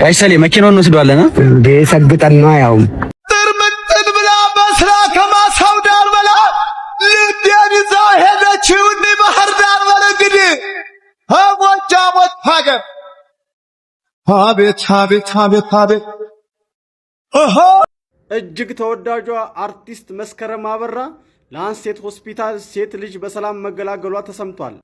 አይሰሌ መኪናውን እንወስደዋለን እንዴ ሰግጠን ነው ያው ጥርምጥን ብላ መስራ ከማሳው ዳር በላ ልቤን ይዛ ሄደችው ባህር ዳር በላ እንግዲህ ሞት ሀገር አቤት አቤት አቤት አቤት እጅግ ተወዳጇ አርቲስት መስከረም አበራ ለአንስቴት ሆስፒታል ሴት ልጅ በሰላም መገላገሏ ተሰምቷል።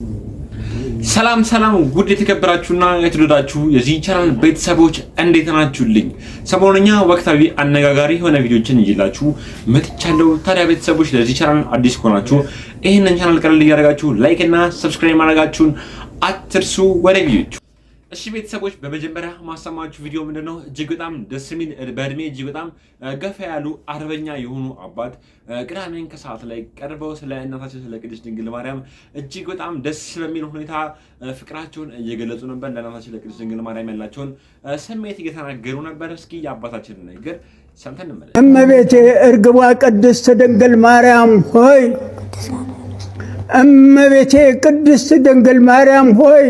ሰላም ሰላም ጉድ የተከበራችሁና የተወደዳችሁ የዚህ ቻናል ቤተሰቦች እንዴት ናችሁልኝ? ሰሞኑኛ ወቅታዊ አነጋጋሪ የሆነ ቪዲዮችን ይዤላችሁ መጥቻለሁ። ታዲያ ቤተሰቦች ለዚህ ቻናል አዲስ ከሆናችሁ ይሄንን ቻናል ቀለል እያደረጋችሁ ላይክ እና ሰብስክራይብ ማድረጋችሁን አትርሱ። ወደ ቪዲዮቹ እሺ ቤተሰቦች በመጀመሪያ ማሰማችሁ ቪዲዮ ምንድነው እጅግ በጣም ደስ የሚል በእድሜ እጅግ በጣም ገፋ ያሉ አርበኛ የሆኑ አባት ቅዳሜን ከሰዓት ላይ ቀርበው ስለ እናታቸው ስለ ቅድስት ድንግል ማርያም እጅግ በጣም ደስ በሚል ሁኔታ ፍቅራቸውን እየገለጹ ነበር። ለእናታቸው ለቅድስት ድንግል ማርያም ያላቸውን ስሜት እየተናገሩ ነበር። እስኪ የአባታችንን ነገር ሰምተን እንመለስ። እመቤቴ እርግቧ ቅድስት ድንግል ማርያም ሆይ፣ እመቤቴ ቅድስት ድንግል ማርያም ሆይ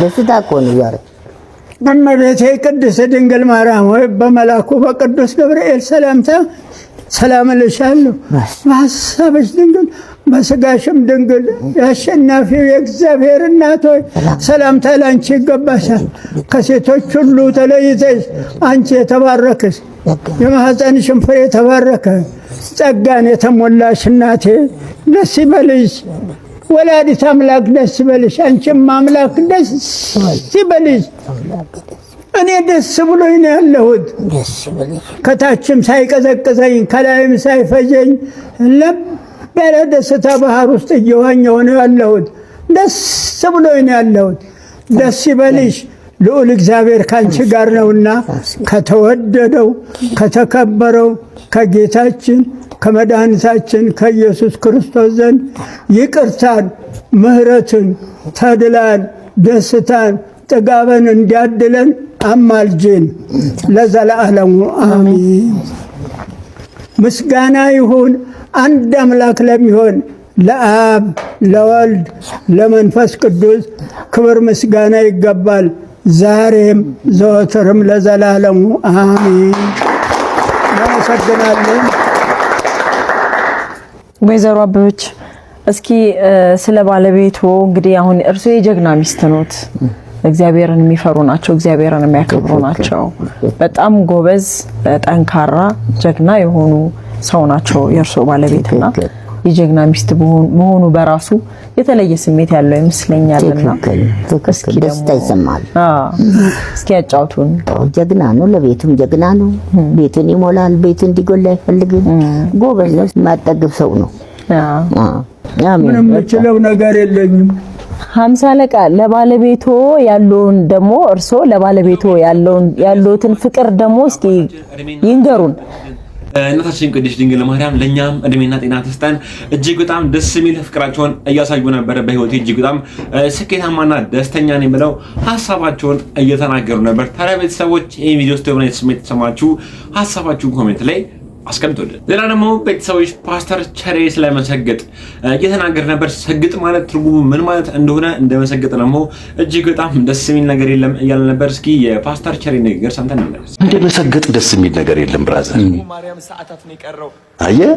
ደስታ እኮ ነው ዛሬ። እመቤቴ ቅድስት ድንግል ማርያም ሆይ በመልአኩ በቅዱስ ገብርኤል ሰላምታ ሰላም እልሻለሁ። በሐሳብሽ ድንግል በሥጋሽም ድንግል የአሸናፊው የእግዚአብሔር እናት ሆይ ሰላምታ ላንቺ ይገባሻል። ከሴቶች ሁሉ ተለይተሽ አንቺ የተባረክሽ የማኅፀንሽም ፍሬ የተባረከ ጸጋን የተሞላሽ እናቴ ደስ ይበልሽ። ወላዲት አምላክ ደስ ይበልሽ። አንቺም አምላክ ደስ ይበልሽ። እኔ ደስ ብሎኝ ነው ያለሁት። ከታችም ሳይቀዘቅዘኝ ከላይም ሳይፈጀኝ ለብ ያለ ደስታ ባህር ውስጥ እየዋኘሁ ነው ያለሁት። ደስ ብሎኝ ነው ያለሁት። ደስ ይበልሽ። ልዑል እግዚአብሔር ካንቺ ጋር ነውና ከተወደደው ከተከበረው ከጌታችን ከመድኃኒታችን ከኢየሱስ ክርስቶስ ዘንድ ይቅርታን፣ ምሕረትን፣ ተድላን፣ ደስታን፣ ጥጋበን እንዲያድለን አማልጅን ለዘለዓለሙ አሜን። ምስጋና ይሁን አንድ አምላክ ለሚሆን ለአብ ለወልድ ለመንፈስ ቅዱስ ክብር ምስጋና ይገባል፣ ዛሬም ዘወትርም ለዘላለሙ አሜን። እናመሰግናለን። ወይዘሮ አበበች እስኪ ስለ ባለቤቱ እንግዲህ አሁን እርሶ የጀግና ሚስት ኖት፣ እግዚአብሔርን የሚፈሩ ናቸው፣ እግዚአብሔርን የሚያከብሩ ናቸው። በጣም ጎበዝ፣ ጠንካራ፣ ጀግና የሆኑ ሰው ናቸው የእርሶ ባለቤትና የጀግና ሚስት መሆኑ በራሱ የተለየ ስሜት ያለው ይመስለኛልና እስኪ ደስታ ይሰማል። እስኪ ያጫውቱን። ጀግና ነው፣ ለቤቱም ጀግና ነው። ቤቱን ይሞላል፣ ቤቱ እንዲጎል አይፈልግም። ጎበዝ ነው፣ የማጠግብ ሰው ነው። ምንም የምችለው ነገር የለኝም። 50 አለቃ ለባለቤቶ ያለውን ደግሞ እርሶ ለባለቤቶ ያለውትን ፍቅር ደግሞ እስኪ ይንገሩን። እናታችን ቅድስት ድንግል ማርያም ለኛም እድሜና ጤና ትስጠን። እጅግ በጣም ደስ የሚል ፍቅራቸውን እያሳዩ ነበር። በህይወቴ እጅግ በጣም ስኬታማና ደስተኛ ነኝ ብለው ሐሳባቸውን እየተናገሩ ነበር። ታዲያ ቤተሰቦች ይሄ ቪዲዮ ውስጥ የሆነ ስሜት ተሰማችሁ ሐሳባችሁን ኮሜንት ላይ አስቀምጡልን። ሌላ ደግሞ ቤተሰቦች ፓስተር ቸሬ ስለመሰገጥ እየተናገረ ነበር። ሰግጥ ማለት ትርጉሙ ምን ማለት እንደሆነ እንደመሰገጥ ደግሞ እጅግ በጣም ደስ የሚል ነገር የለም እያለ ነበር። እስኪ የፓስተር ቸሬ ንግግር ሰምተን እንመለስ። እንደመሰገጥ ደስ የሚል ነገር የለም ብራዘር። አየህ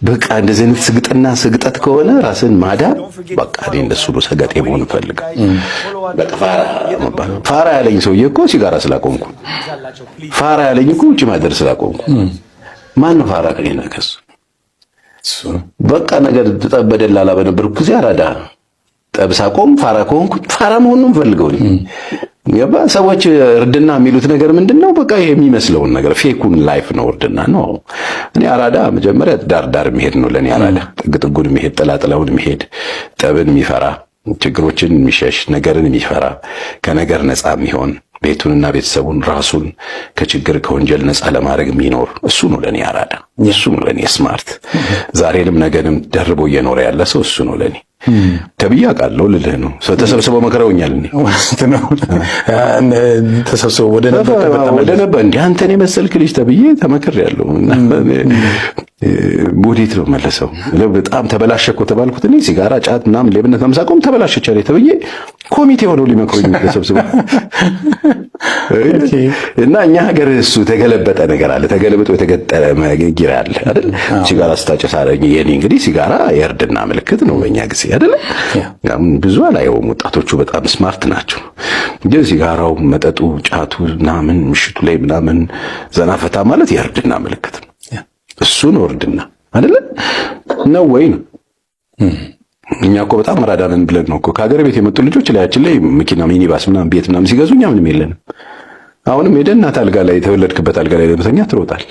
በቃ እንደዚህ አይነት ስግጥና ስግጠት ከሆነ ራስን ማዳን በቃ እኔ እንደሱ ነው ሰገጤ መሆን ፈልጋለሁ። በቃ ፋራ ያለኝ ሰውዬ እኮ ሲጋራ ስላቆምኩ፣ ፋራ ያለኝ እኮ ውጭ ማደር ስላቆምኩ ማን ነው ፋራ ከኔና ከሱ በቃ ነገር ተጠበደላላ በነበርኩ ጊዜ አራዳ ጠብሳ ቆም ፋራ ኮንኩ። ፋራ መሆን ነው ፈልገው ይባ ሰዎች እርድና የሚሉት ነገር ምንድነው? በቃ ይሄ የሚመስለውን ነገር ፌኩን ላይፍ ነው እርድና ነው። እኔ አራዳ መጀመሪያ ዳር መሄድ ነው ለኔ አራዳ። ጥግጥጉን መሄድ፣ ጥላጥላውን መሄድ፣ ጠብን የሚፈራ ችግሮችን የሚሸሽ ነገርን የሚፈራ ከነገር ነፃ የሚሆን ቤቱንና ቤተሰቡን ራሱን ከችግር ከወንጀል ነፃ ለማድረግ የሚኖር እሱ ነው ለኔ አራዳ፣ እሱ ነው ለኔ ስማርት። ዛሬንም ነገንም ደርቦ እየኖረ ያለ ሰው እሱ ነው ለኔ ተብዬ አውቃለሁ ልልህ ነው። ተሰብስበው መከረውኛል ተሰብስበው ወደ ነበር እንደ አንተን የመሰልክ ልጅ ተብዬ ተመክሬያለሁ። ወዴት ነው መለሰው? በጣም ተበላሸ እኮ ተባልኩት እኔ ሲጋራ፣ ጫት ምናምን ሌብነት ማምሳቆም ተበላሸች አለ ተብዬ ኮሚቴ ሆነው ሊመክሩኝ ተሰብስበው እና እኛ ሀገር እሱ ተገለበጠ ነገር አለ፣ ተገለብጦ የተገጠረ መግጊራ አለ አይደል? ሲጋራ ስታጨስ አለኝ የኔ እንግዲህ ሲጋራ የእርድና ምልክት ነው በእኛ ጊዜ አይደል? ብዙ አላየውም፣ ወጣቶቹ በጣም ስማርት ናቸው። ግን ሲጋራው፣ መጠጡ፣ ጫቱ ምናምን ምሽቱ ላይ ምናምን ዘናፈታ ማለት የእርድና ምልክት ነው። እሱ ነው እርድና አይደል ነው ወይ ነው? እኛ እኮ በጣም አራዳንን ብለን ነው እኮ ከሀገር ቤት የመጡ ልጆች ላያችን ላይ መኪና ሚኒባስ ምናምን ቤት ምናምን ሲገዙ እኛ ምንም የለንም። አሁንም ሄደህ እናት አልጋ ላይ የተወለድክበት አልጋ ላይ ለመተኛ ትሮጣል።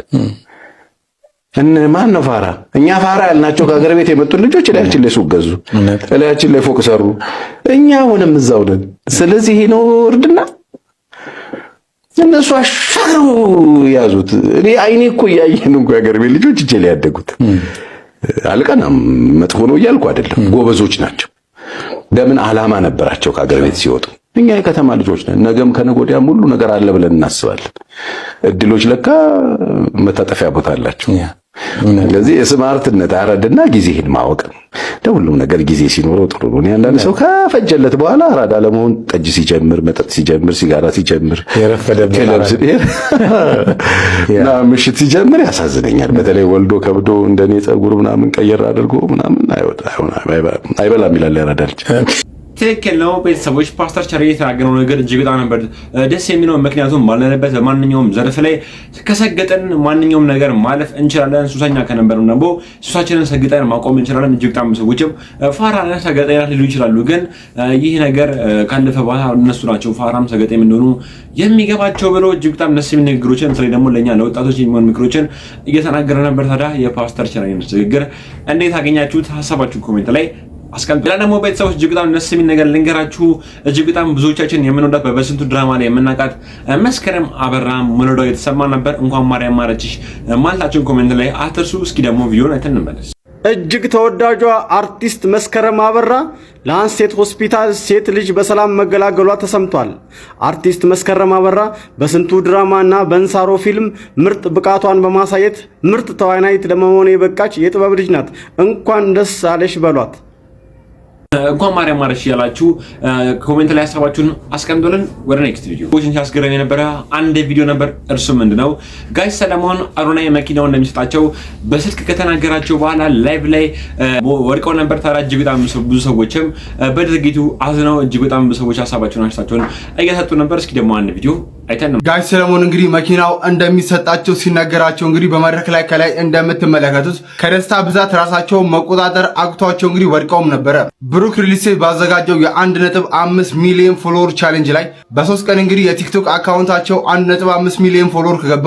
ማን ነው ፋራ? እኛ ፋራ ያልናቸው ከሀገር ቤት የመጡ ልጆች ላያችን ላይ ሱቅ ገዙ፣ ላያችን ላይ ፎቅ ሰሩ። እኛ አሁንም እዛው ነን። ስለዚህ ይሄ ነው እርድና። እነሱ አሻሩ ያዙት። እኔ አይኔ እኮ እያየን እንኳን የሀገር ቤት ልጆች እጄ ላይ ያደጉት አልቀናም፣ መጥፎ ነው እያልኩ አይደለም። ጎበዞች ናቸው። ለምን ዓላማ ነበራቸው ከሀገር ቤት ሲወጡ። እኛ የከተማ ልጆች ነን። ነገም ከነገ ወዲያም ሁሉ ነገር አለ ብለን እናስባለን። እድሎች ለካ መታጠፊያ ቦታ አላቸው። ስለዚህ የስማርትነት አራድና ጊዜህን ማወቅ ነው። ለሁሉም ነገር ጊዜ ሲኖረው ጥሩ ነው። አንዳንድ ሰው ከፈጀለት በኋላ አራዳ ለመሆን ጠጅ ሲጀምር፣ መጠጥ ሲጀምር፣ ሲጋራ ሲጀምር፣ እና ምሽት ሲጀምር ያሳዝነኛል። በተለይ ወልዶ ከብዶ እንደኔ ጸጉር ምናምን ቀየር አድርጎ ምናምን አይበላም ይላል ያራዳ ልጅ። ትክክል ነው። ቤተሰቦች ፓስተር ቸሬ የተናገረው ነገር እጅግ በጣም ነበር ደስ የሚለው። ምክንያቱም ባለንበት በማንኛውም ዘርፍ ላይ ከሰገጠን ማንኛውም ነገር ማለፍ እንችላለን። ሱሰኛ ከነበርም ደግሞ ሱሳችንን ሰግጠን ማቆም እንችላለን። እጅግ በጣም ሰዎችም ፋራና ሰገጠና ሊሉ ይችላሉ። ግን ይህ ነገር ካለፈ በኋላ እነሱ ናቸው ፋራም ሰገጠም እንደሆኑ የሚገባቸው ብሎ እጅግ በጣም ደስ የሚል ንግግሮችን በተለይ ደግሞ ለኛ ለወጣቶች የሚሆን ምክሮችን እየተናገረ ነበር። ታዲያ የፓስተር ቸሬ ንግግር እንዴት አገኛችሁት? ሀሳባችሁን ኮሜንት ላይ አስቀምጡ። ደግሞ ቤተሰቦች እጅግ በጣም ደስ የሚል ነገር ልንገራችሁ። እጅግ በጣም ብዙዎቻችን የምንወዳት በበስንቱ ድራማ ላይ የምናውቃት መስከረም አበራ መውለዷ የተሰማ ነበር። እንኳን ማርያም ማረችሽ ማለታችሁን ኮሜንት ላይ አትርሱ። እስኪ ደግሞ ቪዲዮን አይተን እንመለስ። እጅግ ተወዳጇ አርቲስት መስከረም አበራ ላንሴት ሆስፒታል ሴት ልጅ በሰላም መገላገሏ ተሰምቷል። አርቲስት መስከረም አበራ በስንቱ ድራማ እና በእንሳሮ ፊልም ምርጥ ብቃቷን በማሳየት ምርጥ ተዋናይት ለመሆን የበቃች የጥበብ ልጅ ናት። እንኳን ደስ አለሽ በሏት። እንኳን ማርያም ማረች ያላችሁ ኮሜንት ላይ ሐሳባችሁን አስቀምጡልን። ወደ ኔክስት ቪዲዮ ወሽን ሲያስገረም የነበረ አንድ ቪዲዮ ነበር። እርሱ ምንድነው ጋሽ ሰለሞን አዶናይ መኪናውን እንደሚሰጣቸው በስልክ ከተናገራቸው በኋላ ላይቭ ላይ ወድቀው ነበር። ታዲያ እጅግ በጣም ብዙ ሰዎችም በድርጊቱ አዝነው እጅግ በጣም ብዙ ሰዎች ሐሳባቸውን አስተያየታቸውን እየሰጡ ነበር። እስኪ ደግሞ አንድ ቪዲዮ አይተን ነው። ጋሽ ሰለሞን እንግዲህ መኪናው እንደሚሰጣቸው ሲናገራቸው እንግዲህ በመድረክ ላይ ከላይ እንደምትመለከቱት ከደስታ ብዛት ራሳቸውን መቆጣጠር አቅቷቸው እንግዲህ ወድቀውም ነበረ። ብሩክ ሪልስቴት ባዘጋጀው የ1.5 ሚሊዮን ፎሎወር ቻሌንጅ ላይ በ3 ቀን እንግዲህ የቲክቶክ አካውንታቸው 1.5 ሚሊዮን ፎሎወር ከገባ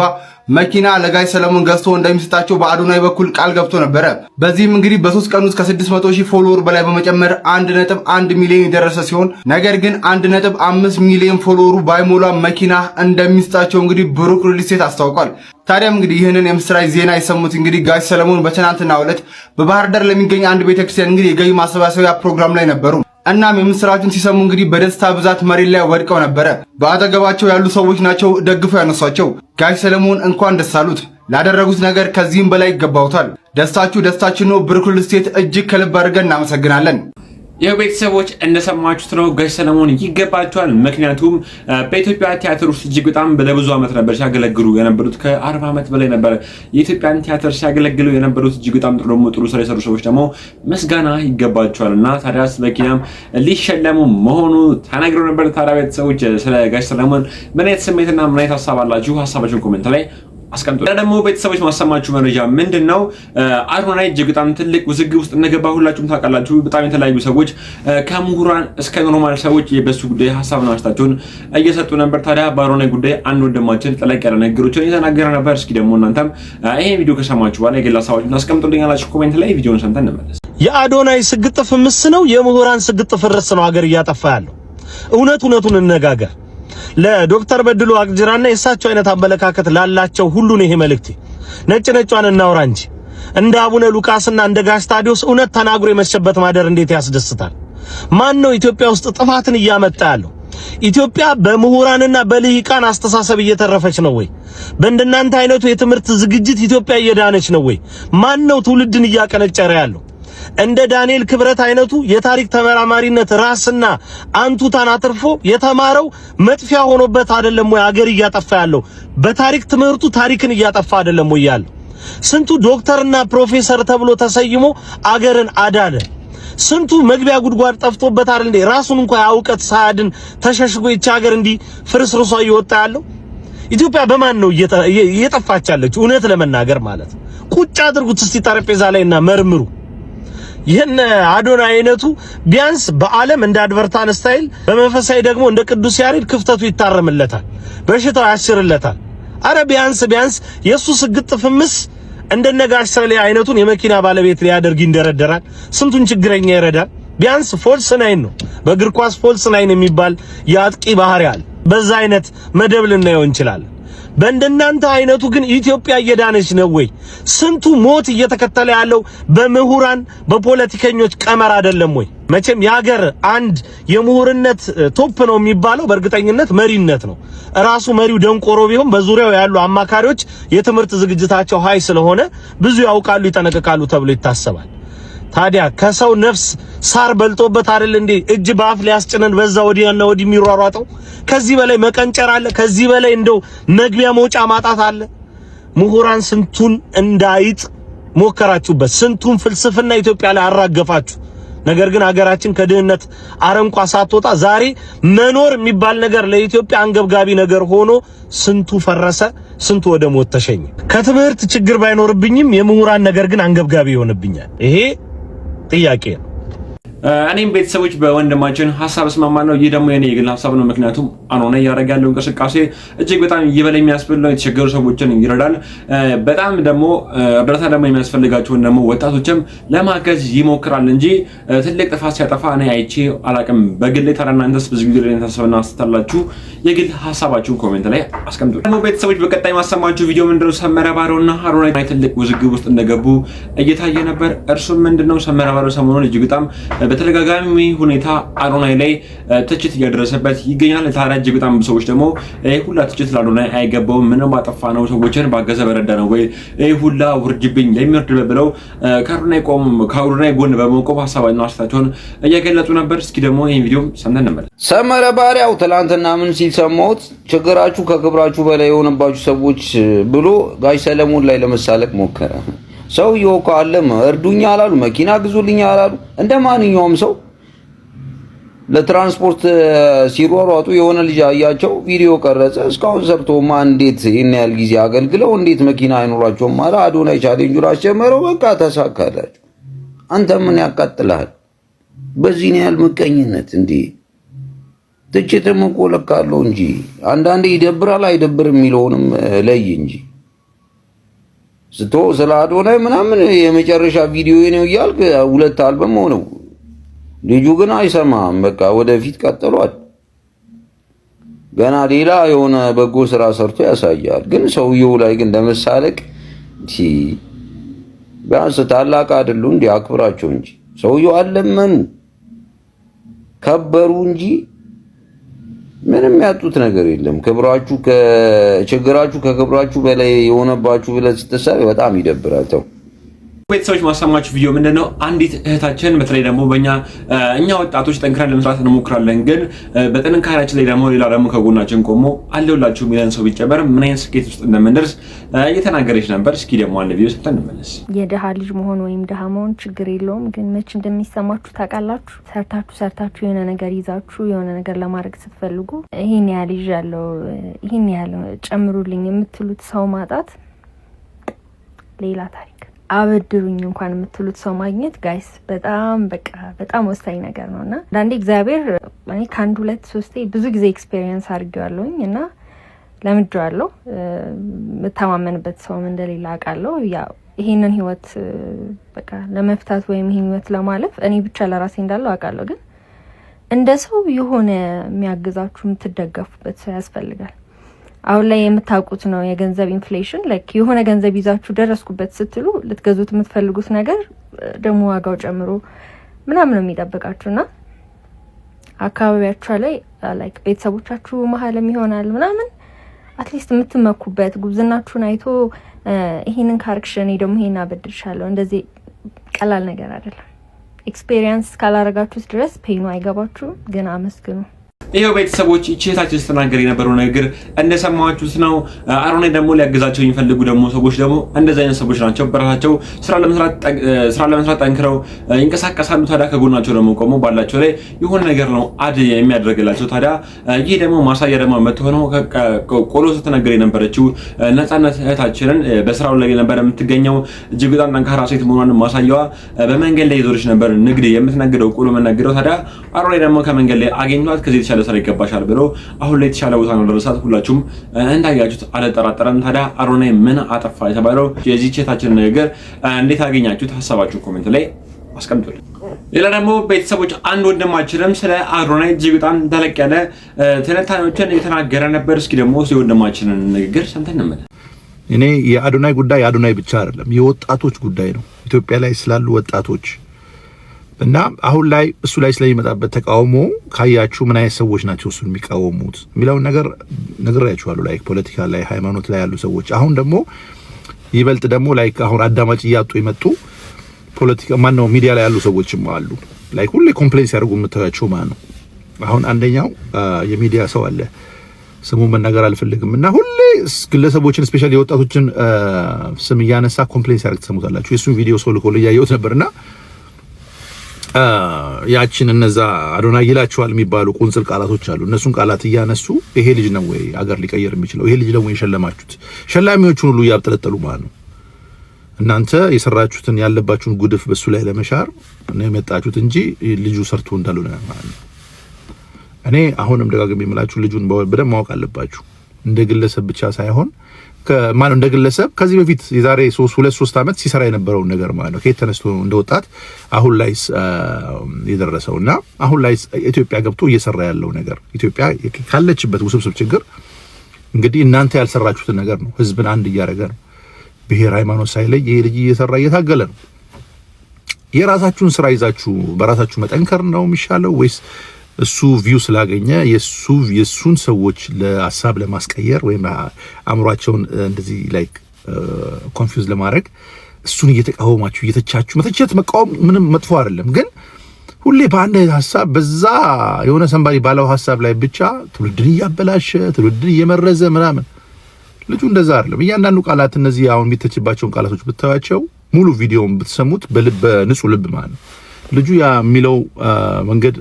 መኪና ለጋሽ ሰለሞን ገዝቶ እንደሚሰጣቸው በአዶናይ በኩል ቃል ገብቶ ነበረ። በዚህም እንግዲህ በ3 ቀን ውስጥ ከ600,000 ፎሎወር በላይ በመጨመር 1.1 ሚሊዮን የደረሰ ሲሆን ነገር ግን 1.5 ሚሊዮን ፎሎወሩ ባይሞላ መኪና እንደሚሰጣቸው እንግዲህ ብሩክ ሪልስቴት አስታውቋል። ታዲያም እንግዲህ ይህንን የምስራች ዜና የሰሙት እንግዲህ ጋሽ ሰለሞን በትናንትናው ዕለት በባህር ዳር ለሚገኝ አንድ ቤተክርስቲያን እንግዲህ የገቢ ማሰባሰቢያ ፕሮግራም ላይ ነበሩ። እናም የምስራቹን ሲሰሙ እንግዲህ በደስታ ብዛት መሬት ላይ ወድቀው ነበረ። በአጠገባቸው ያሉ ሰዎች ናቸው ደግፈው ያነሷቸው። ጋሽ ሰለሞን እንኳን ደስ አሉት፣ ላደረጉት ነገር ከዚህም በላይ ይገባውታል። ደስታችሁ ደስታችን ነው። ብሩክ ሪልስቴት እጅግ ከልብ አድርገን እናመሰግናለን። ይህ ቤተሰቦች እንደሰማችሁት ነው። ጋሽ ሰለሞን ይገባቸዋል። ምክንያቱም በኢትዮጵያ ቲያትር ውስጥ እጅግ በጣም ለብዙ ዓመት ነበር ሲያገለግሉ የነበሩት። ከ40 ዓመት በላይ ነበር የኢትዮጵያን ቲያትር ሲያገለግሉ የነበሩት። እጅግ በጣም ጥሩ ስራ የሰሩ ሰዎች ደግሞ ምስጋና ይገባቸዋል እና ታዲያ መኪናም ሊሸለሙ መሆኑ ተነግሮ ነበር። ታዲያ ቤተሰቦች ስለ ጋሽ ሰለሞን ምን አይነት ስሜትና ምን አይነት ሀሳብ አላችሁ? ሀሳባችሁን ኮሜንት ላይ አስቀምጡ። ደግሞ ቤተሰቦች ማሰማችሁ መረጃ ምንድነው? አዶናይ እጅግ በጣም ትልቅ ውዝግብ ውስጥ እንደገባ ሁላችሁም ታውቃላችሁ። በጣም የተለያዩ ሰዎች ከምሁራን እስከ ኖርማል ሰዎች በሱ ጉዳይ ሀሳብና አስተያየታቸውን እየሰጡ ነበር። ታዲያ በአዶናይ ጉዳይ አንድ ወንድማችን ጠለቅ ያለ ነገሮችን እየተናገረ ነበር። እስኪ ደግሞ እናንተም ይሄን ቪዲዮ ከሰማችሁ በኋላ የግል ሀሳባችሁን አስቀምጡልኛላችሁ ኮሜንት ላይ። ቪዲዮውን ሰምተን እንመለስ። የአዶናይ ስግጥፍ ምስ ነው፣ የምሁራን ስግጥፍ ፍርስ ነው ሀገር እያጠፋ ያለው። እውነቱን እንነጋገር። ለዶክተር በድሉ አቅጅራና የሳቸው አይነት አመለካከት ላላቸው ሁሉ ነው ይሄ መልእክቴ። ነጭ ነጯን እናውራ እንጂ እንደ አቡነ ሉቃስና እንደ ጋሽ ታዲዮስ እውነት ተናግሮ የመሸበት ማደር እንዴት ያስደስታል። ማን ነው ኢትዮጵያ ውስጥ ጥፋትን እያመጣ ያለው? ኢትዮጵያ በምሁራንና በልሂቃን አስተሳሰብ እየተረፈች ነው ወይ? በእንደናንተ አይነቱ የትምህርት ዝግጅት ኢትዮጵያ እየዳነች ነው ወይ? ማን ነው ትውልድን እያቀነጨረ ያለው? እንደ ዳንኤል ክብረት አይነቱ የታሪክ ተመራማሪነት ራስና አንቱታን አትርፎ የተማረው መጥፊያ ሆኖበት አይደለም ወይ አገር እያጠፋ ያለው? በታሪክ ትምህርቱ ታሪክን እያጠፋ አይደለም ወይ ያለው? ስንቱ ዶክተርና ፕሮፌሰር ተብሎ ተሰይሞ አገርን አዳነ። ስንቱ መግቢያ ጉድጓድ ጠፍቶበት አይደል እንዴ ራሱን እንኳን ያውቀት ሳያድን ተሸሽጎ ይቻ ሀገር እንዲህ ፍርስርሷ እየወጣ ያለው? ኢትዮጵያ በማን ነው እየጠፋች ያለችው? እውነት ለመናገር ማለት ቁጭ አድርጉት እስቲ ጠረጴዛ ላይና መርምሩ። ይሄን አዶናይ አይነቱ ቢያንስ በዓለም እንደ አድቨርታን ስታይል በመንፈሳዊ ደግሞ እንደ ቅዱስ ያሬድ ክፍተቱ ይታረምለታል፣ በሽታው ያሽርለታል። አረ ቢያንስ የሱ ስግጥ ፍምስ እንደነጋሽ ሰሌ አይነቱን የመኪና ባለቤት ሊያደርግ ይንደረደራል። ስንቱን ችግረኛ ይረዳል። ቢያንስ ፎልስ ናይን ነው። በእግር ኳስ ፎልስ ናይን የሚባል የአጥቂ ባህሪ አለ። በዛ አይነት መደብ ልናየው እንችላለን። በእንደናንተ አይነቱ ግን ኢትዮጵያ እየዳነች ነው ወይ? ስንቱ ሞት እየተከተለ ያለው በምሁራን በፖለቲከኞች ቀመር አይደለም ወይ? መቼም የሀገር አንድ የምሁርነት ቶፕ ነው የሚባለው በእርግጠኝነት መሪነት ነው። ራሱ መሪው ደንቆሮ ቢሆን በዙሪያው ያሉ አማካሪዎች የትምህርት ዝግጅታቸው ሀይ ስለሆነ ብዙ ያውቃሉ፣ ይጠነቀቃሉ ተብሎ ይታሰባል። ታዲያ ከሰው ነፍስ ሳር በልጦበት አይደል እንዴ እጅ ባፍ ሊያስጭነን በዛ ወዲያና ወዲ የሚሯሯጠው? ከዚህ በላይ መቀንጨር አለ? ከዚህ በላይ እንደው መግቢያ መውጫ ማጣት አለ? ምሁራን ስንቱን እንዳይጥ ሞከራችሁበት፣ ስንቱን ፍልስፍና ኢትዮጵያ ላይ አራገፋችሁ። ነገር ግን ሀገራችን ከድህነት አረንቋ ሳትወጣ ዛሬ መኖር የሚባል ነገር ለኢትዮጵያ አንገብጋቢ ነገር ሆኖ ስንቱ ፈረሰ፣ ስንቱ ወደ ሞት ተሸኘ። ከትምህርት ችግር ባይኖርብኝም የምሁራን ነገር ግን አንገብጋቢ ይሆንብኛል። ይሄ ጥያቄ ነው። እኔም ቤተሰቦች በወንድማችን ሐሳብ እስማማለሁ። ይህ ደግሞ የኔ የግል ሐሳብ ነው። ምክንያቱም አኖና ያደረገ ያለው እንቅስቃሴ እጅግ በጣም ይበል የሚያስብል ነው። የተቸገሩ ሰዎችን ይረዳል። በጣም ደግሞ እርዳታ ደግሞ የሚያስፈልጋቸውን ደግሞ ወጣቶችም ለማገዝ ይሞክራል እንጂ ትልቅ ጥፋት ሲያጠፋ እኔ አይቼ አላቅም። በግል ታዲያ እናንተስ ብዙ ጊዜ ላይ ተሰብና አስተላልፋችሁ የግል ሐሳባችሁን ኮሜንት ላይ አስቀምጡ። ደግሞ ቤተሰቦች በቀጣይ ማሰማችሁ ቪዲዮ ምንድነው ሰመረ ባሮና አሮና ትልቅ ውዝግብ ውስጥ እንደገቡ እየታየ ነበር። እርሱም ምንድነው ሰመረ ባሮ ሰሞኑን እጅግ በጣም በተደጋጋሚ ሁኔታ አዶናይ ላይ ትችት እያደረሰበት ይገኛል። ታዲያ እጅግ በጣም ሰዎች ደግሞ ሁላ ትችት ለአዶናይ አይገባውም፣ ምንም ባጠፋ ነው ሰዎችን ባገዘ በረዳ ነው ወይ ሁላ ውርጅብኝ ለሚወርድ ብለው ከአዶናይ ጎን በመቆም ሀሳባቸውን አስተያየታቸውን እየገለጹ ነበር። እስኪ ደግሞ ይሄን ቪዲዮ ሰምተን እንመለስ። ሰመረ ባሪያው ትላንትና ምን ሲል ሰማሁት? ችግራችሁ ከክብራችሁ በላይ የሆነባችሁ ሰዎች ብሎ ጋሽ ሰለሞን ላይ ለመሳለቅ ሞከረ። ሰውየው እኮ አለም እርዱኛ አላሉ፣ መኪና ግዙልኛ አላሉ። እንደ ማንኛውም ሰው ለትራንስፖርት ሲሯሯጡ የሆነ ልጅ አያቸው፣ ቪዲዮ ቀረጸ። እስካሁን ሰርቶማ እንዴት ይሄን ያህል ጊዜ አገልግለው እንዴት መኪና አይኖራቸውም? ማለት አዶናይ ቻሌንጁን አስጀመረው። በቃ ተሳካላችሁ። አንተ ምን ያቃጥልሃል? በዚህ ያህል ምቀኝነት እንዴ? ትችትም እኮ ለካ አለው እንጂ አንዳንዴ ይደብራል አይደብርም የሚለውንም ለይ እንጂ ስቶ ስለ አዶናይ ምናምን የመጨረሻ ቪዲዮ ነው እያልክ 2 አልበም ሆነው። ልጁ ግን አይሰማም። በቃ ወደፊት ቀጥሏል። ገና ሌላ የሆነ በጎ ስራ ሰርቶ ያሳያል። ግን ሰውየው ላይ ግን ለመሳለቅ ቢያንስ ታላቅ አይደሉ እንዴ? አክብራቸው እንጂ ሰውየው አለመኑ ከበሩ እንጂ ምንም ያጡት ነገር የለም። ችግራችሁ ከክብራችሁ በላይ የሆነባችሁ ብለህ ስትሰራ በጣም ይደብራል። ተው ቤተሰቦች ማሰማችሁ ቪዲዮ ምንድነው? አንዲት እህታችን በተለይ ደግሞ እኛ ወጣቶች ጠንክረን ለመስራት እንሞክራለን፣ ግን በጥንካሬያችን ላይ ደግሞ ሌላ ደግሞ ከጎናችን ቆሞ አለውላችሁ ሚሊዮን ሰው ቢጨመር ምን አይነት ስኬት ውስጥ እንደምንደርስ እየተናገረች ነበር። እስኪ ደግሞ አንድ ቪዲዮ ሰጥተን እንመለስ። የደሃ ልጅ መሆን ወይም ደሃ መሆን ችግር የለውም፣ ግን መች እንደሚሰማችሁ ታውቃላችሁ? ሰርታችሁ የሆነ ነገር ይዛችሁ የሆነ ነገር ለማድረግ ስትፈልጉ ይሄን ያህል ይዣለሁ፣ ይሄን ያህል ጨምሩልኝ የምትሉት ሰው ማጣት ሌላ ታሪክ። አበድሩኝ እንኳን የምትሉት ሰው ማግኘት ጋይስ በጣም ወሳኝ ነገር ነውና አንዳንዴ እግዚአብሔር እኔ ከአንድ 2-3 ብዙ ጊዜ ኤክስፒሪየንስ አድርጌዋለሁኝ እና ለምጄዋለሁ። የምተማመንበት ሰውም እንደሌላ አውቃለሁ። ያው ይሄንን ህይወት ለመፍታት ወይም ይሄን ህይወት ለማለፍ እኔ ብቻ ለራሴ እንዳለው አውቃለሁ። ግን እንደ ሰው የሆነ የሚያግዛችሁ የምትደገፉበት ሰው ያስፈልጋል። አሁን ላይ የምታውቁት ነው የገንዘብ ኢንፍሌሽን ላይክ የሆነ ገንዘብ ይዛችሁ ደረስኩበት ስትሉ ልትገዙት የምትፈልጉት ነገር ደግሞ ዋጋው ጨምሮ ምናምን ነው የሚጠብቃችሁና አካባቢያችሁ ላይ ላይክ ቤተሰቦቻችሁ መሀልም ይሆናል ምናምን አትሊስት የምትመኩበት ጉብዝናችሁን አይቶ ይሄንን ካርክሽን ደግሞ ይሄን አበድርሻለሁ እንደዚህ ቀላል ነገር አይደለም። ኤክስፒሪየንስ ካላረጋችሁት ድረስ ፔኑ አይገባችሁም። ግን አመስግኑ። ይሄው ቤተሰቦች እቺታችን ስትናገር የነበረው ነገር እንደሰማችሁት ነው። አሮኔ ደግሞ ሊያግዛቸው የሚፈልጉ ደግሞ ሰዎች ደግሞ እንደዛ አይነት ሰዎች ናቸው። በራሳቸው ስራ ለመስራት ጠንክረው ይንቀሳቀሳሉ። ታዲያ ከጎናቸው ደግሞ ቆሞ ባላቸው ላይ የሆነ ነገር ነው አድ የሚያደርግላቸው። ታዲያ ይሄ ደግሞ ማሳያ ደግሞ የምትሆነው ቆሎ ስትነገር የነበረችው ነፃነት እህታችንን በስራው ላይ ነበር የምትገኘው። እጅግ በጣም ጠንካራ ሴት መሆኗን ማሳያዋ በመንገድ ላይ ይዞርሽ ነበር ንግድ የምትነግደው ቆሎ መነግደው። ታዲያ አሮኔ ደግሞ ከመንገድ ላይ አገኘቷት ከዚህ የተሻለ ስራ ይገባሻል ብሎ አሁን ላይ የተሻለ ቦታ ነው ደረሳት። ሁላችሁም እንዳያችሁት አልጠራጠረም። ታዲያ አሮኔ ምን አጠፋ የተባለው የዚህ ቼታችን ነገር እንዴት አገኛችሁት? ሐሳባችሁ ኮሜንት ላይ አስቀምጡልኝ። ሌላ ደግሞ ቤተሰቦች አንድ ወንድማችንም ስለ አሮኔ እጅግ በጣም ተለቅ ያለ ትንታኔዎችን የተናገረ ነበር። እስኪ ደግሞ ስለ ወንድማችንን ንግግር ሰምተን እንመለስ። እኔ የአዶናይ ጉዳይ አዶናይ ብቻ አይደለም የወጣቶች ጉዳይ ነው። ኢትዮጵያ ላይ ስላሉ ወጣቶች እና አሁን ላይ እሱ ላይ ስለሚመጣበት ተቃውሞ ካያችሁ ምን አይነት ሰዎች ናቸው እሱን የሚቃወሙት የሚለውን ነገር ነግሬያችኋለሁ። ላይክ ፖለቲካ ላይ ሃይማኖት ላይ ያሉ ሰዎች አሁን ደግሞ ይበልጥ ደግሞ ላይክ አሁን አዳማጭ እያጡ የመጡ ፖለቲካ ማነው ሚዲያ ላይ ያሉ ሰዎችም አሉ። ላይክ ሁሌ ኮምፕሌንስ ያደርጉ የምታያቸው ማለት ነው። አሁን አንደኛው የሚዲያ ሰው አለ ስሙን መናገር አልፈልግም እና ሁሌ ግለሰቦችን ስፔሻሊ የወጣቶችን ስም እያነሳ ኮምፕሌንስ ያደርግ ተሰሙታላችሁ። የሱን ቪዲዮ ሰው ልኮ እያየሁት ነበርና ያችን እነዛ አዶናይ ይላቸዋል የሚባሉ ቁንጽል ቃላቶች አሉ። እነሱን ቃላት እያነሱ ይሄ ልጅ ነው ወይ አገር ሊቀየር የሚችለው? ይሄ ልጅ ነው ወይ የሸለማችሁት? ሸላሚዎቹን ሁሉ ያብጠለጠሉ ማለት ነው። እናንተ የሰራችሁትን ያለባችሁን ጉድፍ በሱ ላይ ለመሻር ነው የመጣችሁት እንጂ ልጁ ሰርቶ እንዳልሆነ ማለት ነው። እኔ አሁንም ደጋግሜ የምላችሁ ልጁን በደንብ ማወቅ አለባችሁ። እንደ ግለሰብ ብቻ ሳይሆን ከማን እንደ ግለሰብ ከዚህ በፊት የዛሬ 2-3 አመት ሲሰራ የነበረው ነገር ማለት ነው ከየት ተነስቶ እንደወጣት አሁን ላይ የደረሰውና አሁን ላይ ኢትዮጵያ ገብቶ እየሰራ ያለው ነገር ኢትዮጵያ ካለችበት ውስብስብ ችግር እንግዲህ እናንተ ያልሰራችሁትን ነገር ነው ህዝብን አንድ እያደረገ ነው። ብሔር ሃይማኖት ሳይለይ ይሄ ልጅ እየሰራ እየታገለ ነው። የራሳችሁን ስራ ይዛችሁ በራሳችሁ መጠንከር ነው የሚሻለው ወይስ እሱ ቪው ስላገኘ የሱን ሰዎች ለሐሳብ ለማስቀየር ወይም አምሯቸውን እንደዚህ ላይክ ኮንፊውዝ ለማድረግ እሱን እየተቃወማችሁ እየተቻችሁ መተቸት መቃወም ምንም መጥፎ አይደለም። ግን ሁሌ በአንድ ሐሳብ በዛ የሆነ ሰንባሪ ባለው ሐሳብ ላይ ብቻ ትውልድን እያበላሸ ትውልድን እየመረዘ ምናምን ልጁ እንደዛ አይደለም። እያንዳንዱ ቃላት እነዚህ አሁን የሚተችባቸውን ቃላቶች ብታያቸው ሙሉ ቪዲዮውን ብትሰሙት በንጹህ ልብ ማለት ነው ልጁ ያ የሚለው መንገድ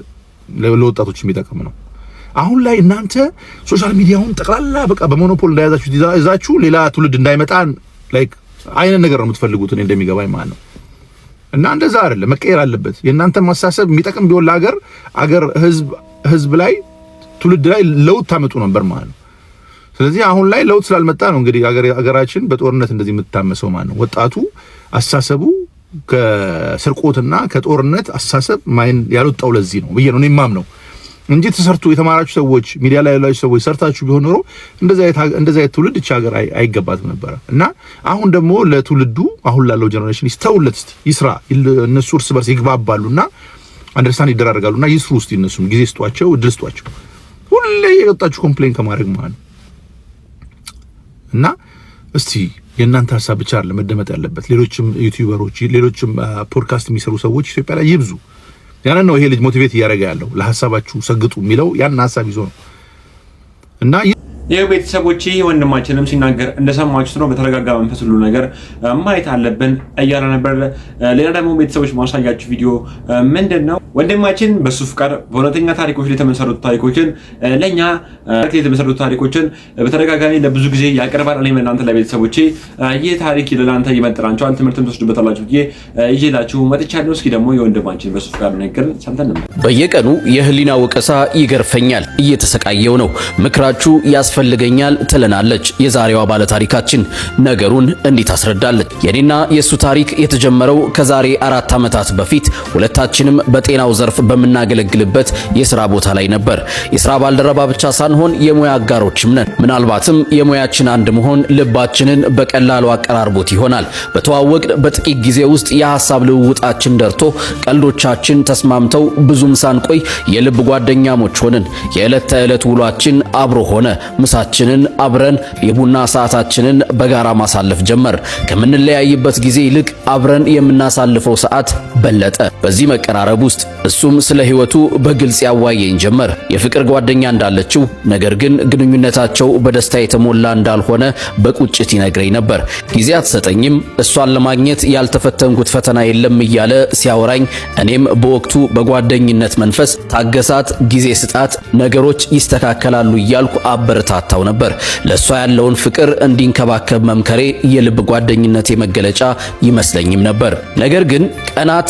ለወጣቶች የሚጠቅም ነው። አሁን ላይ እናንተ ሶሻል ሚዲያውን ጠቅላላ በቃ በሞኖፖል እንዳያዛችሁ ይዛችሁ ሌላ ትውልድ እንዳይመጣ ላይክ አይነ ነገር ነው የምትፈልጉት እኔ እንደሚገባኝ ማለት ነው። እና እንደዛ አይደለም መቀየር አለበት። የእናንተ ማሳሰብ የሚጠቅም ቢሆን ለሀገር ህዝብ ላይ ትውልድ ላይ ለውጥ ታመጡ ነበር ማለት ነው። ስለዚህ አሁን ላይ ለውጥ ስላልመጣ ነው እንግዲህ ሀገራችን በጦርነት እንደዚህ የምትታመሰው ማለት ነው። ወጣቱ አሳሰቡ ከስርቆትና ከጦርነት አሳሰብ ማይን ያልወጣው ለዚህ ነው ብዬ ነው እኔ የማምነው እንጂ ተሰርቶ የተማራችሁ ሰዎች ሚዲያ ላይ ያላችሁ ሰዎች ሰርታችሁ ቢሆን ኖሮ እንደዛ ትውልድ እቺ ሀገር አይገባትም ነበር። እና አሁን ደግሞ ለትውልዱ አሁን ላለው ጀነሬሽን ይስተውለት እስቲ ይስራ። እነሱ እርስ በርስ ይግባባሉና አንደርስታንድ ይደራረጋሉና ይስሩ። እስቲ እነሱም ጊዜ ስጧቸው፣ እድል ስጧቸው። ሁሌ የወጣችሁ ኮምፕሌን ከማድረግ ማለት እና እስቲ የእናንተ ሐሳብ ብቻ አይደለም መደመጥ ያለበት። ሌሎችም ዩቲዩበሮች ሌሎችም ፖድካስት የሚሰሩ ሰዎች ኢትዮጵያ ላይ ይብዙ። ያንን ነው ይሄ ልጅ ሞቲቬት እያደረገ ያለው ለሐሳባችሁ ሰግጡ የሚለው ያን ሐሳብ ይዞ ነው። እና ይህ ቤተሰቦች ወንድማችንም ሲናገር እንደሰማችሁት ነው። በተረጋጋ መንፈስ ሁሉ ነገር ማየት አለብን እያለ ነበር። ሌላ ደግሞ ቤተሰቦች ማሳያችሁ ቪዲዮ ምንድነው ወንድማችን በሱ ፍቃድ በእውነተኛ ታሪኮች ላይ የተመሰረቱ ታሪኮችን ለኛ የተመሰረቱ ታሪኮችን በተደጋጋሚ ለብዙ ጊዜ ያቀርባል። እኔም እናንተ ለቤተሰቦቼ ይህ ታሪክ ለናንተ ይመጥናችኋል፣ ትምህርትም ትወስዱበታላችሁ ብዬ ይዤላችሁ መጥቻለሁ። እስኪ ደግሞ የወንድማችን በሱ ፍቃድ ነገር ሰምተን በየቀኑ የህሊና ወቀሳ ይገርፈኛል፣ እየተሰቃየው ነው፣ ምክራችሁ ያስፈልገኛል ትለናለች የዛሬዋ ባለ ታሪካችን። ነገሩን እንዲህ ታስረዳለች። የኔና የሱ ታሪክ የተጀመረው ከዛሬ 4 ዓመታት በፊት ሁለታችንም በጤናው ዘርፍ በምናገለግልበት የሥራ ቦታ ላይ ነበር። የሥራ ባልደረባ ብቻ ሳንሆን የሙያ አጋሮችም ነን። ምናልባትም የሙያችን አንድ መሆን ልባችንን በቀላሉ አቀራርቦት ይሆናል። በተዋወቅን በጥቂት ጊዜ ውስጥ የሐሳብ ልውውጣችን ደርቶ ቀልዶቻችን ተስማምተው ብዙም ሳንቆይ የልብ ጓደኛሞች ሆንን። የዕለት ተዕለት ውሏችን አብሮ ሆነ። ምሳችንን አብረን፣ የቡና ሰዓታችንን በጋራ ማሳለፍ ጀመር። ከምንለያይበት ጊዜ ይልቅ አብረን የምናሳልፈው ሰዓት በለጠ። በዚህ መቀራረብ ውስጥ እሱም ስለ ሕይወቱ በግልጽ ያዋየኝ ጀመር። የፍቅር ጓደኛ እንዳለችው ነገር ግን ግንኙነታቸው በደስታ የተሞላ እንዳልሆነ በቁጭት ይነግረኝ ነበር። ጊዜ አትሰጠኝም፣ እሷን ለማግኘት ያልተፈተንኩት ፈተና የለም እያለ ሲያወራኝ እኔም በወቅቱ በጓደኝነት መንፈስ ታገሳት፣ ጊዜ ስጣት፣ ነገሮች ይስተካከላሉ እያልኩ አበረታታው ነበር። ለሷ ያለውን ፍቅር እንዲንከባከብ መምከሬ የልብ ጓደኝነቴ መገለጫ ይመስለኝም ነበር። ነገር ግን ቀናት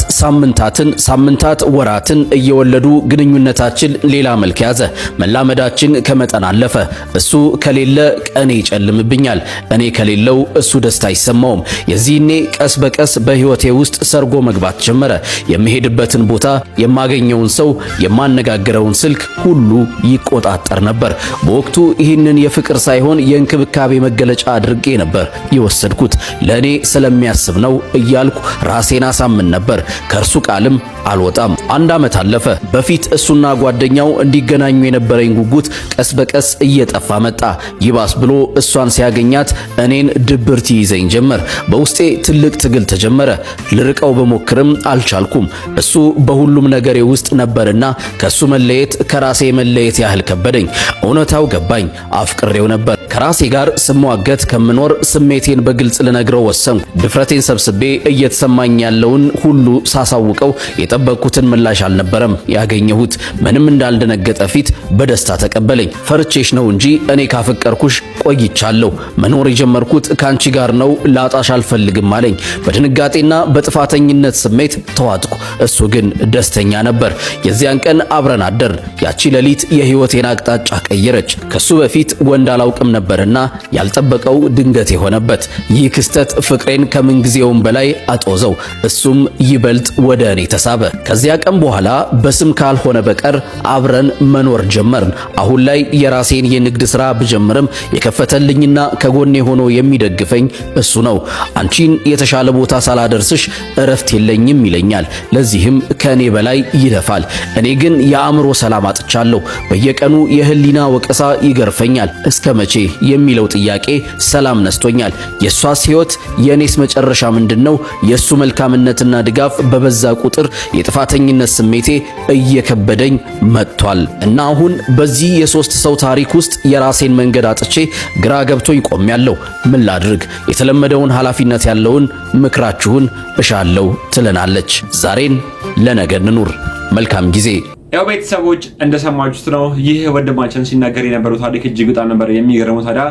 ሳምንታት ወራትን እየወለዱ ግንኙነታችን ሌላ መልክ ያዘ። መላመዳችን ከመጠን አለፈ። እሱ ከሌለ ቀኔ ይጨልምብኛል፣ እኔ ከሌለው እሱ ደስታ አይሰማውም። የዚህኔ ቀስ በቀስ በህይወቴ ውስጥ ሰርጎ መግባት ጀመረ። የምሄድበትን ቦታ፣ የማገኘውን ሰው፣ የማነጋግረውን ስልክ ሁሉ ይቆጣጠር ነበር። በወቅቱ ይህንን የፍቅር ሳይሆን የእንክብካቤ መገለጫ አድርጌ ነበር የወሰድኩት። ለእኔ ስለሚያስብ ነው እያልኩ ራሴን አሳምን ነበር። ከእርሱ ቃልም አልወጣም። 1 ዓመት አለፈ። በፊት እሱና ጓደኛው እንዲገናኙ የነበረኝ ጉጉት ቀስ በቀስ እየጠፋ መጣ። ይባስ ብሎ እሷን ሲያገኛት እኔን ድብርት ይዘኝ ጀመር። በውስጤ ትልቅ ትግል ተጀመረ። ልርቀው በሞክርም አልቻልኩም። እሱ በሁሉም ነገሬ ውስጥ ነበርና ከሱ መለየት ከራሴ መለየት ያህል ከበደኝ። እውነታው ገባኝ። አፍቅሬው ነበር። ከራሴ ጋር ስሟገት ከምኖር ስሜቴን በግልጽ ልነግረው ወሰንኩ። ድፍረቴን ሰብስቤ እየተሰማኝ ያለውን ሁሉ ሳሳውቀው የጠበቅኩትን ምላሽ አልነበረም ያገኘሁት። ምንም እንዳልደነገጠ ፊት በደስታ ተቀበለኝ። ፈርቼሽ ነው እንጂ እኔ ካፈቀርኩሽ ቆይቻለሁ። መኖር የጀመርኩት ካንቺ ጋር ነው፣ ላጣሽ አልፈልግም አለኝ። በድንጋጤና በጥፋተኝነት ስሜት ተዋጥኩ። እሱ ግን ደስተኛ ነበር። የዚያን ቀን አብረን አደርን። ያቺ ሌሊት የህይወቴን አቅጣጫ ቀየረች። ከሱ በፊት ወንድ አላውቅም ነበርና ያልጠበቀው ድንገት የሆነበት ይህ ክስተት ፍቅሬን ከምንጊዜውም በላይ አጦዘው። እሱም ይበልጥ ወደ እኔ ተሳበ። ከዚያ ቀን በኋላ በስም ካልሆነ በቀር አብረን መኖር ጀመርን። አሁን ላይ የራሴን የንግድ ሥራ ብጀምርም የከፈተልኝና ከጎኔ ሆኖ የሚደግፈኝ እሱ ነው። አንቺን የተሻለ ቦታ ሳላደርስሽ እረፍት የለኝም ይለኛል። ለዚህም ከኔ በላይ ይለፋል። እኔ ግን የአእምሮ ሰላም አጥቻለሁ። በየቀኑ የህሊና ወቀሳ ይገርፈኛል። እስከ መቼ የሚለው ጥያቄ ሰላም ነስቶኛል። የሷስ ህይወት፣ የኔስ መጨረሻ ምንድነው? የሱ መልካምነትና ድጋፍ በበዛ ቁጥር የጥፋተኝነት ስሜቴ እየከበደኝ መጥቷል እና አሁን በዚህ የ3 ሰው ታሪክ ውስጥ የራሴን መንገድ አጥቼ ግራ ገብቶኝ ቆሜያለሁ። ምን ላድርግ? የተለመደውን ኃላፊነት ያለውን ምክራችሁን እሻለሁ ትለናለች። ዛሬን ለነገ እንኑር። መልካም ጊዜ። ያው ቤተሰቦች እንደሰማችሁት ነው። ይህ ወንድማችን ሲናገር የነበረው ታሪክ እጅግ በጣም ነበር የሚገርመው። ታዲያ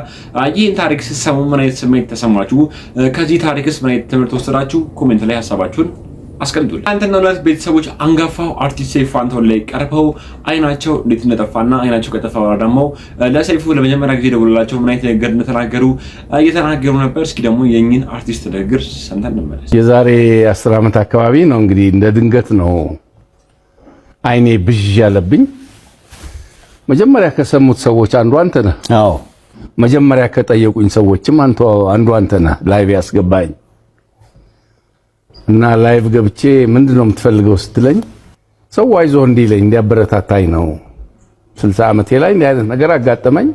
ይህን ታሪክ ስትሰሙ ምን አይነት ስሜት ተሰማችሁ? ከዚህ ታሪክስ ምን አይነት ትምህርት ወሰዳችሁ? ኮሜንት ላይ ሀሳባችሁን አስቀምጡልኝ። አንተና ሁለት ቤተሰቦች አንጋፋው አርቲስት ሰይፉ ፋንታሁን ላይ ቀርበው አይናቸው እንዴት እንደጠፋና አይናቸው ከጠፋ በኋላ ደግሞ ለሰይፉ ለመጀመሪያ ጊዜ ደውሎላቸው ምን አይነት ነገር እንደተናገሩ እየተናገሩ ነበር። እስኪ ደግሞ የእኚህን አርቲስት ንግግር ሰምተን እንመለስ። የዛሬ 10 ዓመት አካባቢ ነው እንግዲህ እንደ ድንገት ነው አይኔ ብዥ ያለብኝ። መጀመሪያ ከሰሙት ሰዎች አንዱ አንተ ነህ። አዎ መጀመሪያ ከጠየቁኝ ሰዎችም አንዱ አንተ ነህ። ላይቭ ያስገባኝ እና ላይቭ ገብቼ ምንድነው የምትፈልገው ስትለኝ ሰው አይዞህ እንዲለኝ እንዲያበረታታኝ ነው። 60 ዓመቴ ላይ እንዲህ አይነት ነገር አጋጠመኝ።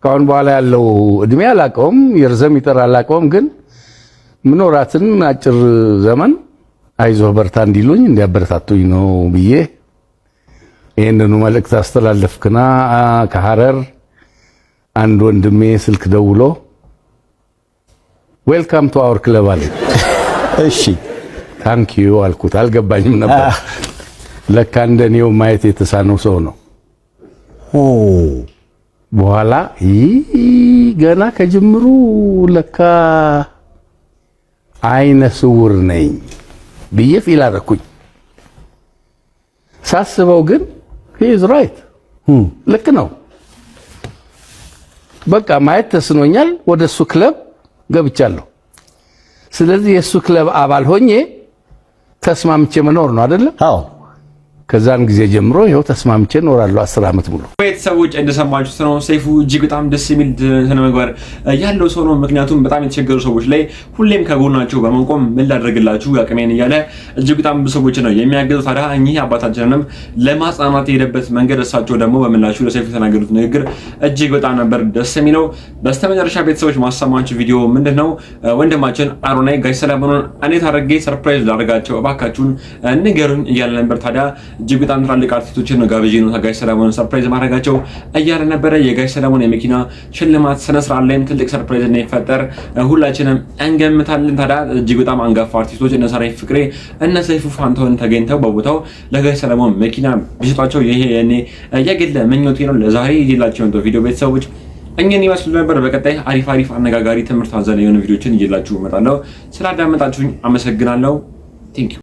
ካሁን በኋላ ያለው እድሜ አላውቀውም፣ ይርዘም ይጠራ አላውቀውም፣ ግን ምኖራትን አጭር ዘመን አይዞህ በርታ እንዲሉኝ እንዲያበረታቱኝ ነው ብዬ ይሄንኑ መልእክት አስተላለፍክና ከሐረር አንድ ወንድሜ ስልክ ደውሎ ዌልካም ቱ አወር ክለብ አለኝ። እሺ ታንክ ዩ አልኩት። አልገባኝም ነበር። ለካ እንደኔው ማየት የተሳነው ሰው ነው። በኋላ ገና ከጅምሩ ለካ አይነ ስውር ነኝ ብዬ ፊል አደረኩኝ። ሳስበው ግን he is right ልክ ነው። በቃ ማየት ተስኖኛል። ወደሱ ክለብ ገብቻለሁ። ስለዚህ የሱ ክለብ አባል ሆኜ ተስማምቼ መኖር ነው አይደል? አዎ። ከዛን ጊዜ ጀምሮ ይሄው ተስማምቼ እኖራለሁ 10 ዓመት ሙሉ። ቤተሰቦች እንደሰማችሁት ነው። ሰይፉ እጅግ በጣም ደስ የሚል ስነምግባር ያለው ሰው ነው። ምክንያቱም በጣም የተቸገሩ ሰዎች ላይ ሁሌም ከጎናቸው በመቆም ምን ላደርግላችሁ አቅሜን እያለ እጅግ በጣም ብዙ ሰዎች ነው የሚያገዙት። ታዲያ እኚህ አባታችንንም ለማጽናናት የሄደበት መንገድ እሳቸው ደግሞ በምላሹ ለሰይፉ የተናገሩት ንግግር እጅግ በጣም ነበር ደስ የሚለው። በስተመጨረሻ ቤተሰቦች ማሰማችሁ ቪዲዮ ምንድነው? ወንድማችን አዶናይ ጋሽ ሰለሞንን እንዴት አድርጌ ሰርፕራይዝ ላደርጋቸው እባካችሁን ንገሩኝ እያለ ነበር። ታዲያ እጅግ በጣም ትላልቅ አርቲስቶችን ነው ጋብዤ ነው ጋሽ ሰለሞንን ሰርፕራይዝ ማድረጋቸው እያለ ነበረ። የጋሽ ሰለሞን የመኪና ሽልማት ስነ ስርዓት ላይም ትልቅ ሰርፕራይዝ እንደሚፈጠር ሁላችንም እንገምታለን። ታዲያ እጅግ በጣም አንጋፋ አርቲስቶች እነ ሰራዊት ፍቅሬ እነ ሰይፉ ፋንታሁን ተገኝተው በቦታው ለጋሽ ሰለሞን መኪና ቢሰጧቸው ይሄ የኔ የግል ምኞቴ ነው። ለዛሬ ይዤላችሁ የመጣው ቪዲዮ ቤተሰቦች እኛን ይመስሉ ነበር። በቀጣይ አሪፍ አነጋጋሪ ትምህርት አዘል የሆኑ ቪዲዮችን ይዤላችሁ እመጣለሁ። ስላዳመጣችሁኝ አመሰግናለሁ። ቴንክ ዩ